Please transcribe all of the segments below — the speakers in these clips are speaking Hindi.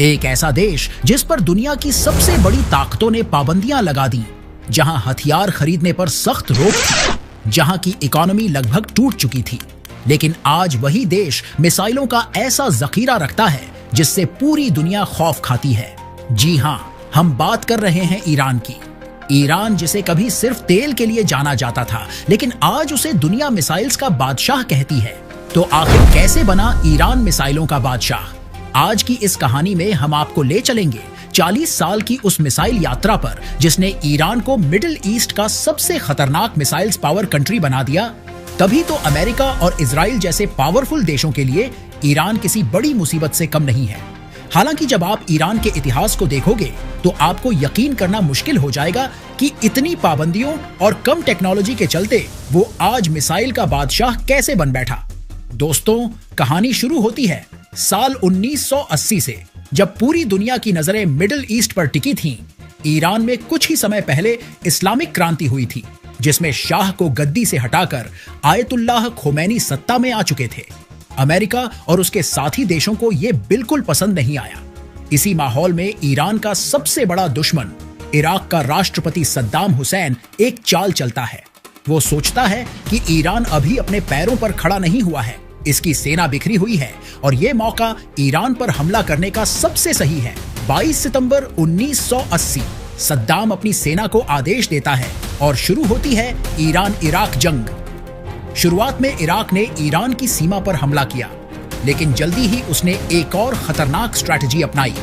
एक ऐसा देश जिस पर दुनिया की सबसे बड़ी ताकतों ने पाबंदियां लगा दी, जहां हथियार खरीदने पर सख्त रोक थी, जहां की इकोनॉमी लगभग टूट चुकी थी। लेकिन आज वही देश मिसाइलों का ऐसा जखीरा रखता है जिससे पूरी दुनिया खौफ खाती है। जी हां, हम बात कर रहे हैं ईरान की। ईरान जिसे कभी सिर्फ तेल के लिए जाना जाता था, लेकिन आज उसे दुनिया मिसाइल्स का बादशाह कहती है। तो आखिर कैसे बना ईरान मिसाइलों का बादशाह? आज की इस कहानी में हम आपको ले चलेंगे 40 साल की उस मिसाइल यात्रा पर जिसने ईरान को मिडिल ईस्ट का सबसे खतरनाक मिसाइल्स पावर कंट्री बना दिया। तभी तो अमेरिका और इजराइल जैसे पावरफुल देशों के लिए ईरान किसी बड़ी मुसीबत से कम नहीं है। हालांकि जब आप ईरान के इतिहास को देखोगे तो आपको यकीन करना मुश्किल हो जाएगा कि इतनी पाबंदियों और कम टेक्नोलॉजी के चलते वो आज मिसाइल का बादशाह कैसे बन बैठा। दोस्तों, कहानी शुरू होती है साल 1980 से, जब पूरी दुनिया की नजरें मिडिल ईस्ट पर टिकी थीं। ईरान में कुछ ही समय पहले इस्लामिक क्रांति हुई थी, जिसमें शाह को गद्दी से हटाकर आयतुल्लाह खोमैनी सत्ता में आ चुके थे। अमेरिका और उसके साथी देशों को यह बिल्कुल पसंद नहीं आया। इसी माहौल में ईरान का सबसे बड़ा दुश्मन इराक का राष्ट्रपति सद्दाम हुसैन एक चाल चलता है। वो सोचता है कि ईरान अभी अपने पैरों पर खड़ा नहीं हुआ है, इसकी सेना बिखरी हुई है और ये मौका ईरान पर हमला करने का सबसे सही है। 22 सितंबर 1980 सद्दाम अपनी सेना को आदेश देता है और शुरू होती है ईरान इराक जंग। शुरुआत में इराक ने ईरान की सीमा पर हमला किया, लेकिन जल्दी ही उसने एक और खतरनाक स्ट्रैटेजी अपनाई।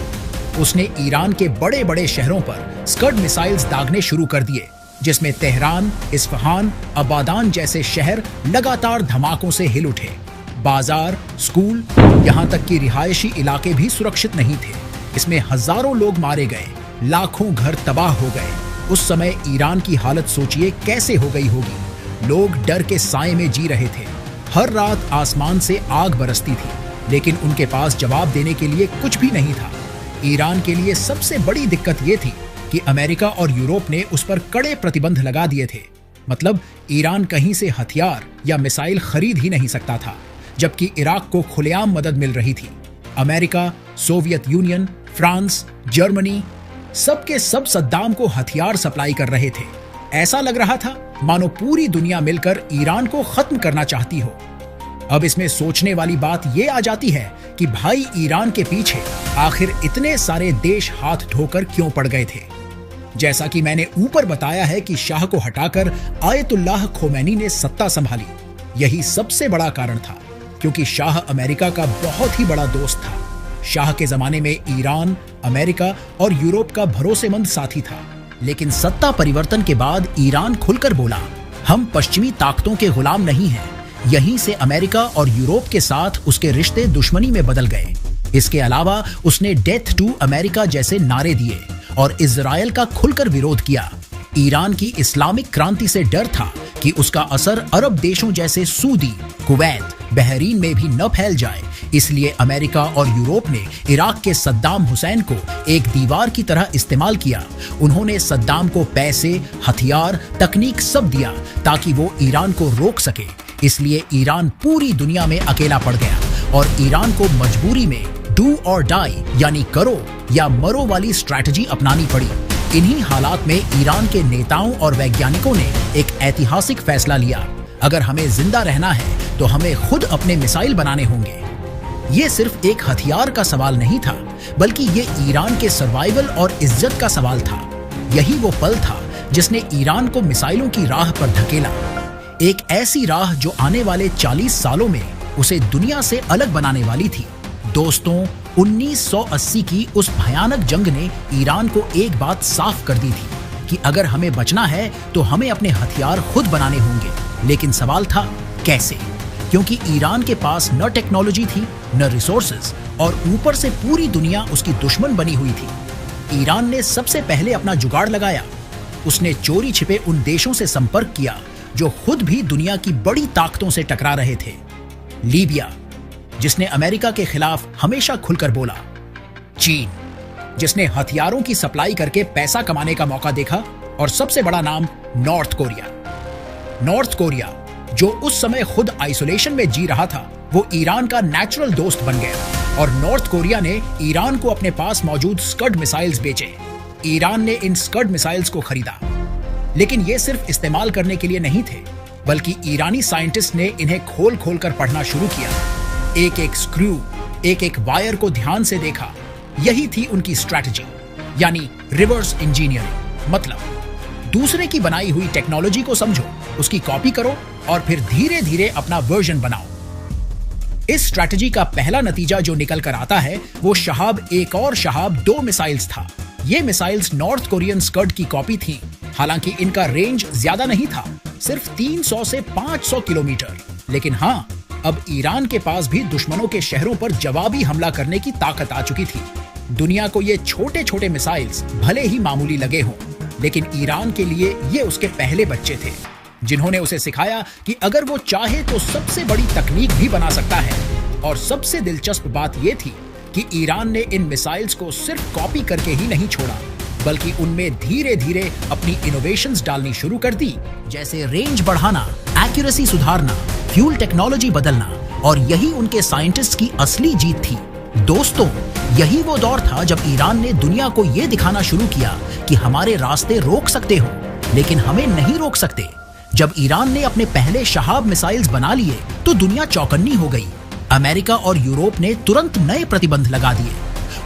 उसने ईरान के बड़े बड़े शहरों पर स्कड मिसाइल्स दागने शुरू कर दिए, जिसमें तेहरान, इस्फहान, अबादान जैसे शहर लगातार धमाकों से हिल उठे। बाजार, स्कूल, यहाँ तक कि रिहायशी इलाके भी सुरक्षित नहीं थे। इसमें हजारों लोग मारे गए, लाखों घर तबाह हो गए। उस समय ईरान की हालत सोचिए कैसे हो गई होगी। लोग डर के साए में जी रहे थे। हर रात आसमान से आग बरसती थी, लेकिन उनके पास जवाब देने के लिए कुछ भी नहीं था। ईरान के लिए सबसे बड़ी दिक्कत ये थी कि अमेरिका और यूरोप ने उस पर कड़े प्रतिबंध लगा दिए थे। मतलब ईरान कहीं से हथियार या मिसाइल खरीद ही नहीं सकता था, जबकि इराक को खुलेआम मदद मिल रही थी। America, Soviet union, France, Germany, सबके सब सद्दाम को हथियार सप्लाई कर रहे थे। ऐसा लग रहा था मानो पूरी दुनिया मिलकर ईरान को खत्म करना चाहती हो। अब इसमें सोचने वाली बात यह आ जाती है कि भाई ईरान के पीछे आखिर इतने सारे देश हाथ धोकर क्यों पड़ गए थे। जैसा कि मैंने ऊपर बताया है कि शाह को हटाकर आयतुल्लाह खोमैनी ने सत्ता संभाली। यही सबसे बड़ा कारण था, क्योंकि शाह अमेरिका का बहुत ही बड़ा दोस्त था। शाह के जमाने में ईरान, अमेरिका और यूरोप का भरोसेमंद साथी था। लेकिन सत्ता परिवर्तन के बाद ईरान खुलकर बोला, हम पश्चिमी ताकतों के गुलाम नहीं हैं। यहीं से अमेरिका और यूरोप के साथ उसके रिश्ते दुश्मनी में बदल गए। इसके अलावा उसने डेथ टू अमेरिका जैसे नारे दिए और इजराइल का खुलकर विरोध किया। ईरान की इस्लामिक क्रांति से डर था कि उसका असर अरब देशों जैसे सऊदी, कुवैत, बहरीन में भी न फैल जाए। इसलिए अमेरिका और यूरोप ने इराक के सद्दाम हुसैन को एक दीवार की तरह इस्तेमाल किया। उन्होंने सद्दाम को पैसे, हथियार, तकनीक सब दिया ताकि वो ईरान को रोक सके। इसलिए ईरान पूरी दुनिया में अकेला पड़ गया और ईरान को मजबूरी में डू और डाई यानी करो या मरो वाली स्ट्रैटेजी अपनानी पड़ी। इन्हीं हालात में ईरान के नेताओं और वैज्ञानिकों ने एक ऐतिहासिक फैसला लिया, अगर हमें जिंदा रहना है तो हमें खुद अपने मिसाइल बनाने होंगे। ये सिर्फ एक हथियार का सवाल नहीं था, बल्कि ये ईरान के सर्वाइवल और इज्जत का सवाल था। यही वो पल था जिसने ईरान को मिसाइलों की राह पर धकेला। एक ऐसी राह जो आने वाले 40 सालों में उसे दुनिया से अलग बनाने वाली थी। दोस्तों, 1980 की उस भयानक जंग ने ईरान को एक बात साफ कर दी थी कि अगर हमें बचना है तो हमें अपने हथियार खुद बनाने होंगे। लेकिन सवाल था कैसे, क्योंकि ईरान के पास न टेक्नोलॉजी थी, न रिसोर्सेज, और ऊपर से पूरी दुनिया उसकी दुश्मन बनी हुई थी। ईरान ने सबसे पहले अपना जुगाड़ लगाया। उसने चोरी छिपे उन देशों से संपर्क किया जो खुद भी दुनिया की बड़ी ताकतों से टकरा रहे थे। लीबिया, जिसने अमेरिका के खिलाफ हमेशा खुलकर बोला। चीन, जिसने हथियारों की सप्लाई करके पैसा कमाने का मौका देखा। और सबसे बड़ा नाम नॉर्थ कोरिया। नॉर्थ कोरिया, जो उस समय खुद आइसोलेशन में जी रहा था, वो ईरान का नेचुरल दोस्त बन गया और नॉर्थ कोरिया ने ईरान को अपने पास मौजूद स्कड मिसाइल्स बेचे। ईरान ने इन स्कड मिसाइल्स को खरीदा, लेकिन ये सिर्फ इस्तेमाल करने के लिए नहीं थे, बल्कि ईरानी साइंटिस्ट ने इन्हें खोल खोल कर पढ़ना शुरू किया। एक एक स्क्रू, एक एक वायर को ध्यान से देखा। यही थी उनकी स्ट्रैटेजी, यानी रिवर्स इंजीनियरिंग। मतलब दूसरे की बनाई हुई टेक्नोलॉजी को समझो, उसकी कॉपी करो और फिर धीरे धीरे अपना वर्जन बनाओ। इस स्ट्रैटेजी का पहला नतीजा जो निकल कर आता है वो शहाब 1 और शहाब 2 मिसाइल्स था। ये मिसाइल्स नॉर्थ कोरियन स्कड की कॉपी थी। हालांकि इनका रेंज ज्यादा नहीं था, सिर्फ 300 से 500 किलोमीटर। लेकिन हाँ, अब ईरान के पास भी दुश्मनों के शहरों पर जवाबी हमला करने की ताकत आ चुकी थी। दुनिया को ये छोटे छोटे मिसाइल्स भले ही मामूली लगे हों, लेकिन ईरान के लिए ये उसके पहले बच्चे थे, जिन्होंने उसे सिखाया कि अगर वो चाहे तो सबसे बड़ी तकनीक भी बना सकता है। और सबसे दिलचस्प बात ये थी कि ईरान ने इन मिसाइल्स को सिर्फ कॉपी करके ही नहीं छोड़ा, बल्कि उनमें धीरे धीरे अपनी इनोवेशंस डालनी शुरू कर दी, जैसे रेंज बढ़ाना, एक्यूरेसी सुधारना, फ्यूल टेक्नोलॉजी बदलना। और यही उनके साइंटिस्ट की असली जीत थी। दोस्तों, यही वो दौर था जब ईरान ने दुनिया को ये दिखाना शुरू किया कि हमारे रास्ते रोक सकते हो, लेकिन हमें नहीं रोक सकते। जब ईरान ने अपने पहले शहाब मिसाइल्स बना लिए तो दुनिया चौकन्नी हो गई। अमेरिका और यूरोप ने तुरंत नए प्रतिबंध लगा दिए।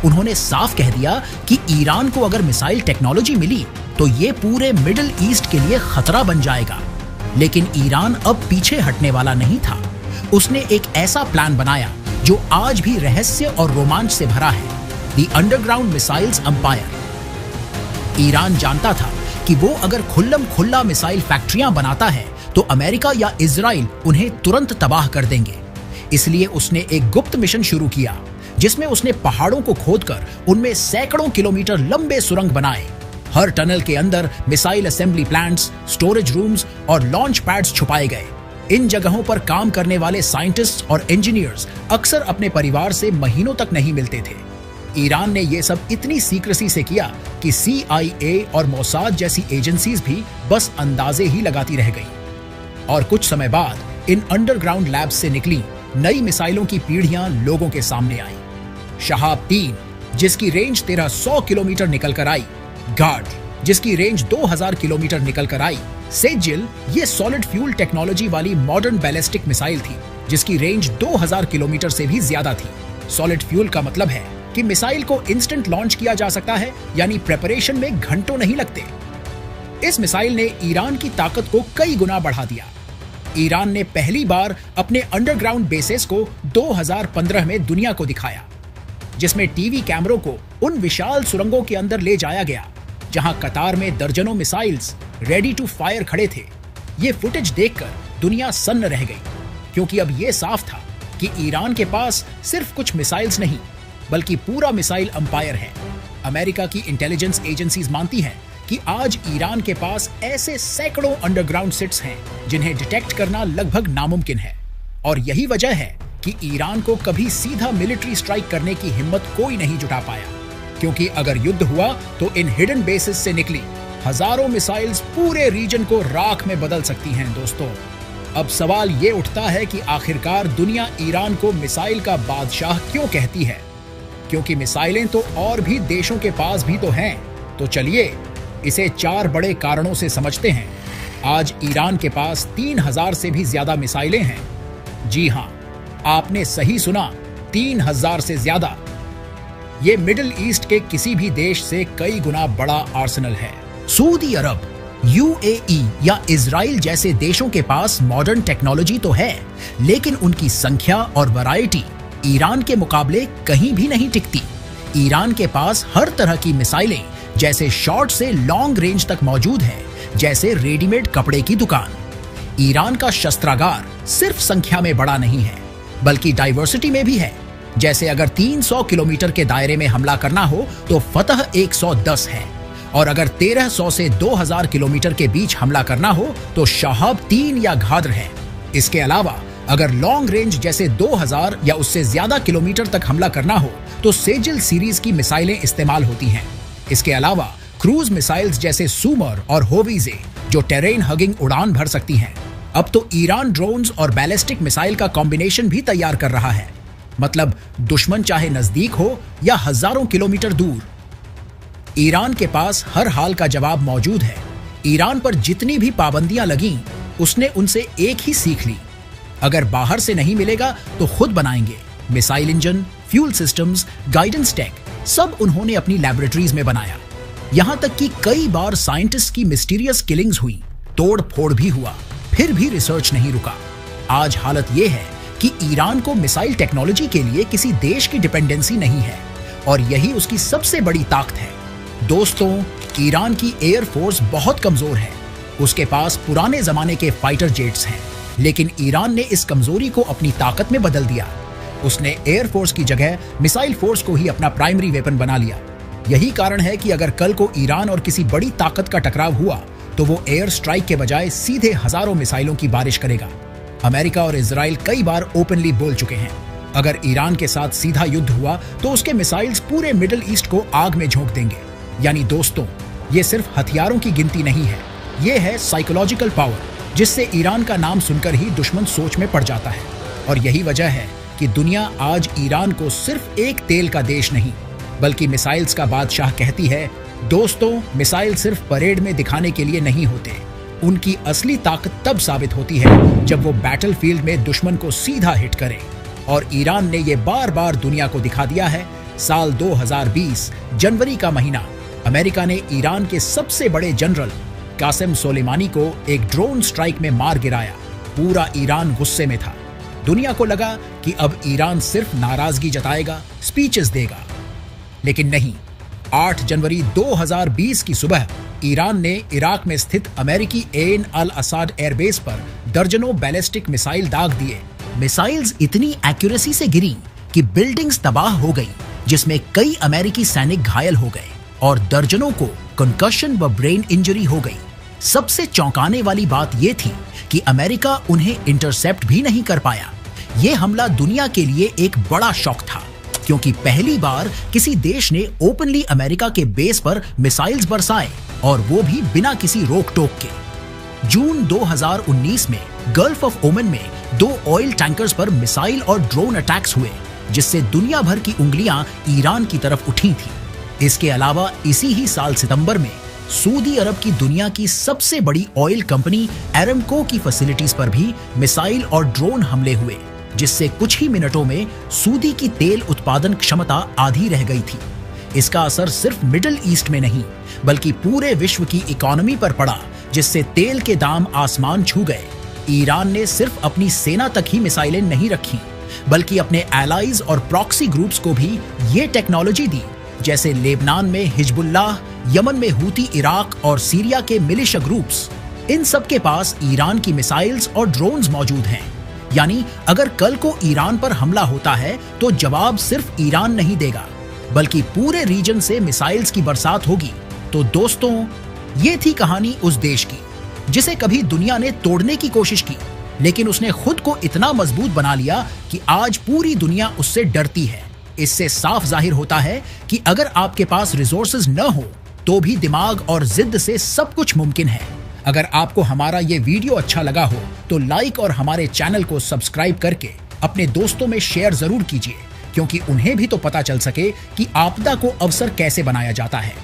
उन्होंने साफ कह दिया कि ईरान को अगर मिसाइल टेक्नोलॉजी मिली तो ये पूरे मिडिल ईस्ट के लिए खतरा बन जाएगा। लेकिन ईरान अब पीछे हटने वाला नहीं था। उसने एक ऐसा प्लान बनाया जो आज भी रहस्य और रोमांच से भरा है, the underground missiles empire. Iran जानता था कि वो अगर खुल्लम खुल्ला मिसाइल फैक्ट्रियां बनाता है तो अमेरिका या इजराइल उन्हें तुरंत तबाह कर देंगे। इसलिए उसने एक गुप्त मिशन शुरू किया, जिसमें उसने पहाड़ों को खोदकर उनमें सैकड़ों किलोमीटर लंबे सुरंग बनाए। हर टनल के अंदर missile assembly plants, storage rooms और लॉन्च पैड्स छुपाए गए। इन जगहों पर काम करने वाले साइंटिस्ट्स और इंजीनियर्स अक्सर अपने परिवार से महीनों तक नहीं मिलते थे। ईरान ने यह सब इतनी सीक्रेसी से किया कि CIA और मोसाद जैसी एजेंसीज भी बस अंदाजे ही लगाती रह गई। और कुछ समय बाद इन अंडरग्राउंड लैब्स से निकली नई मिसाइलों की पीढ़ियां लोगों के सामने आई। शहाब 3, जिसकी रेंज 1300 किलोमीटर निकल कर आई। गार्ड, जिसकी रेंज 2000 किलोमीटर निकल कर आई। सेजिल, ये सॉलिड फ्यूल टेक्नोलॉजी वाली मॉडर्न बैलिस्टिक मिसाइल थी, जिसकी रेंज 2000 किलोमीटर से भी ज्यादा थी। सॉलिड फ्यूल का मतलब है कि मिसाइल को इंस्टेंट लॉन्च किया जा सकता है, यानी प्रिपरेशन में घंटों नहीं लगते। इस मिसाइल ने ईरान की ताकत को कई गुना बढ़ा दिया। ईरान ने पहली बार अपने अंडरग्राउंड बेसेस को 2015 में दुनिया को दिखाया, जिसमें टीवी कैमरों को उन विशाल सुरंगों के अंदर ले जाया गया जहां कतार में दर्जनों मिसाइल्स रेडी टू फायर खड़े थे। ये फुटेज देखकर दुनिया सन्न रह गई, क्योंकि अब ये साफ था कि ईरान के पास सिर्फ कुछ मिसाइल्स नहीं, बल्कि पूरा मिसाइल एम्पायर है। अमेरिका की इंटेलिजेंस एजेंसीज मानती हैं कि आज ईरान के पास ऐसे सैकड़ों अंडरग्राउंड सिट्स हैं जिन्हें डिटेक्ट करना लगभग नामुमकिन है। और यही वजह है कि ईरान को कभी सीधा मिलिट्री स्ट्राइक करने की हिम्मत कोई नहीं जुटा पाया, क्योंकि अगर युद्ध हुआ तो इन हिडन बेसिस से निकली हजारों मिसाइल्स पूरे रीजन को राख में बदल सकती हैं। दोस्तों, अब सवाल ये उठता है कि आखिरकार दुनिया ईरान को मिसाइल का बादशाह क्यों कहती है? क्योंकि मिसाइलें तो और भी देशों के पास भी तो हैं। तो चलिए इसे 4 बड़े कारणों से समझते हैं। आज ईरान के पास 3000 से भी ज्यादा मिसाइलें हैं। जी हां, आपने सही सुना, 3000 से ज्यादा। ये मिडिल ईस्ट के किसी भी देश से कई गुना बड़ा आर्सेनल है। सऊदी अरब, UAE या इजराइल जैसे देशों के पास मॉडर्न टेक्नोलॉजी तो है, लेकिन उनकी संख्या और वैरायटी ईरान के मुकाबले कहीं भी नहीं टिकती। ईरान के पास हर तरह की मिसाइलें जैसे शॉर्ट से लॉन्ग रेंज तक मौजूद है, जैसे रेडीमेड कपड़े की दुकान। ईरान का शस्त्रागार सिर्फ संख्या में बड़ा नहीं है, बल्कि डाइवर्सिटी में भी है। जैसे अगर 300 किलोमीटर के दायरे में हमला करना हो तो फतह 110 है, और अगर 1300 से 2000 किलोमीटर के बीच हमला करना हो तो शहाब 3 या घाद्र है। इसके अलावा अगर लॉन्ग रेंज जैसे 2000 या उससे ज्यादा किलोमीटर तक हमला करना हो तो सेजिल सीरीज की मिसाइलें इस्तेमाल होती हैं। इसके अलावा क्रूज मिसाइल्स जैसे सूमर और होवीजे जो टेरेन हगिंग उड़ान भर सकती हैं। अब तो ईरान ड्रोन्स और बैलिस्टिक मिसाइल का कॉम्बिनेशन भी तैयार कर रहा है। मतलब दुश्मन चाहे नजदीक हो या हजारों किलोमीटर दूर, ईरान के पास हर हाल का जवाब मौजूद है। ईरान पर जितनी भी पाबंदियां लगीं, उसने उनसे एक ही सीख ली, अगर बाहर से नहीं मिलेगा तो खुद बनाएंगे। Missile engine, fuel systems, guidance tech, सब उन्होंने अपनी लैबोरेटरीज में बनाया। यहां तक कि कई बार साइंटिस्ट की मिस्टीरियस किलिंग्स हुई, तोड़ फोड़ भी हुआ, फिर भी रिसर्च नहीं रुका। आज हालत यह है कि ईरान को मिसाइल टेक्नोलॉजी के लिए किसी देश की डिपेंडेंसी नहीं है, और यही उसकी सबसे बड़ी ताकत है। दोस्तों, ईरान की एयर फोर्स बहुत कमजोर है। उसके पास पुराने जमाने के फाइटर जेट्स हैं, लेकिन ईरान ने इस कमजोरी को अपनी ताकत में बदल दिया। उसने एयर फोर्स की जगह मिसाइल फोर्स को ही अपना प्राइमरी वेपन बना लिया। यही कारण है कि अगर कल को ईरान और किसी बड़ी ताकत का टकराव हुआ तो वो एयर स्ट्राइक के बजाय सीधे हजारों मिसाइलों की बारिश करेगा। अमेरिका और इजराइल कई बार ओपनली बोल चुके हैं, अगर ईरान के साथ सीधा युद्ध हुआ तो उसके मिसाइल्स पूरे मिडिल ईस्ट को आग में झोंक देंगे। यानी दोस्तों, ये सिर्फ हथियारों की गिनती नहीं है, ये है साइकोलॉजिकल पावर, जिससे ईरान का नाम सुनकर ही दुश्मन सोच में पड़ जाता है। और यही वजह है कि दुनिया आज ईरान को सिर्फ एक तेल का देश नहीं, बल्कि मिसाइल्स का बादशाह कहती है। दोस्तों, मिसाइल सिर्फ परेड में दिखाने के लिए नहीं होते, उनकी असली ताकत तब साबित होती है जब वो बैटलफील्ड में दुश्मन को सीधा हिट करे। और ईरान ने ये बार बार दुनिया को दिखा दिया है। साल 2020 जनवरी का महीना, अमेरिका ने ईरान के सबसे बड़े जनरल कासिम सोलेमानी को एक ड्रोन स्ट्राइक में मार गिराया। पूरा ईरान गुस्से में था। दुनिया को लगा कि अब ईरान सिर्फ नाराजगी जताएगा, स्पीचेस देगा, लेकिन नहीं। 8 जनवरी 2020 की सुबह ईरान ने इराक में स्थित अमेरिकी एन अल असाद एयरबेस पर दर्जनों बैलिस्टिक मिसाइल दाग दिए। मिसाइल्स इतनी एक्यूरेसी से गिरी कि बिल्डिंग्स तबाह हो गई, जिसमें कई अमेरिकी सैनिक घायल हो गए और दर्जनों को कंकशन व ब्रेन इंजरी हो गई। सबसे चौंकाने वाली बात यह थी कि अमेरिका उन्हें इंटरसेप्ट भी नहीं कर पाया। यह हमला दुनिया के लिए एक बड़ा शॉक था, क्योंकि पहली बार किसी देश ने ओपनली अमेरिका के बेस पर मिसाइल्स बरसाए, और वो भी बिना किसी रोक टोक के। जून 2019 में गल्फ ऑफ ओमन में 2 ऑयल टैंकर्स पर मिसाइल और ड्रोन अटैक्स हुए, जिससे दुनिया भर की उंगलियां ईरान की तरफ उठी थी। इसके अलावा इसी ही साल सितंबर में सऊदी अरब की दुनिया की सबसे बड़ी ऑयल कंपनी एरामको की फैसिलिटीज पर भी मिसाइल और ड्रोन हमले हुए, जिससे कुछ ही मिनटों में सऊदी की तेल उत्पादन क्षमता आधी रह गई थी। इसका असर सिर्फ मिडिल ईस्ट में नहीं, बल्कि पूरे विश्व की इकोनॉमी पर पड़ा, जिससे तेल के दाम आसमान छू गए। ईरान ने सिर्फ अपनी सेना तक ही मिसाइलें नहीं रखी, बल्कि अपने एलाइज और प्रॉक्सी ग्रुप्स को भी ये टेक्नोलॉजी दी, जैसे लेबनान में हिजबुल्लाह, यमन में हूती, इराक और सीरिया के मिलिशिया ग्रुप्स। इन सब के पास ईरान की मिसाइल्स और ड्रोन्स मौजूद हैं। यानी अगर कल को ईरान पर हमला होता है तो जवाब सिर्फ ईरान नहीं देगा, बल्कि पूरे रीजन से मिसाइल्स की बरसात होगी। तो दोस्तों, ये थी कहानी उस देश की जिसे कभी दुनिया ने तोड़ने की कोशिश की, लेकिन उसने खुद को इतना मजबूत बना लिया कि आज पूरी दुनिया उससे डरती है। इससे साफ जाहिर होता है कि अगर आपके पास रिसोर्सेज न हो तो भी दिमाग और जिद से सब कुछ मुमकिन है। अगर आपको हमारा ये वीडियो अच्छा लगा हो तो लाइक और हमारे चैनल को सब्सक्राइब करके अपने दोस्तों में शेयर जरूर कीजिए, क्योंकि उन्हें भी तो पता चल सके कि आपदा को अवसर कैसे बनाया जाता है।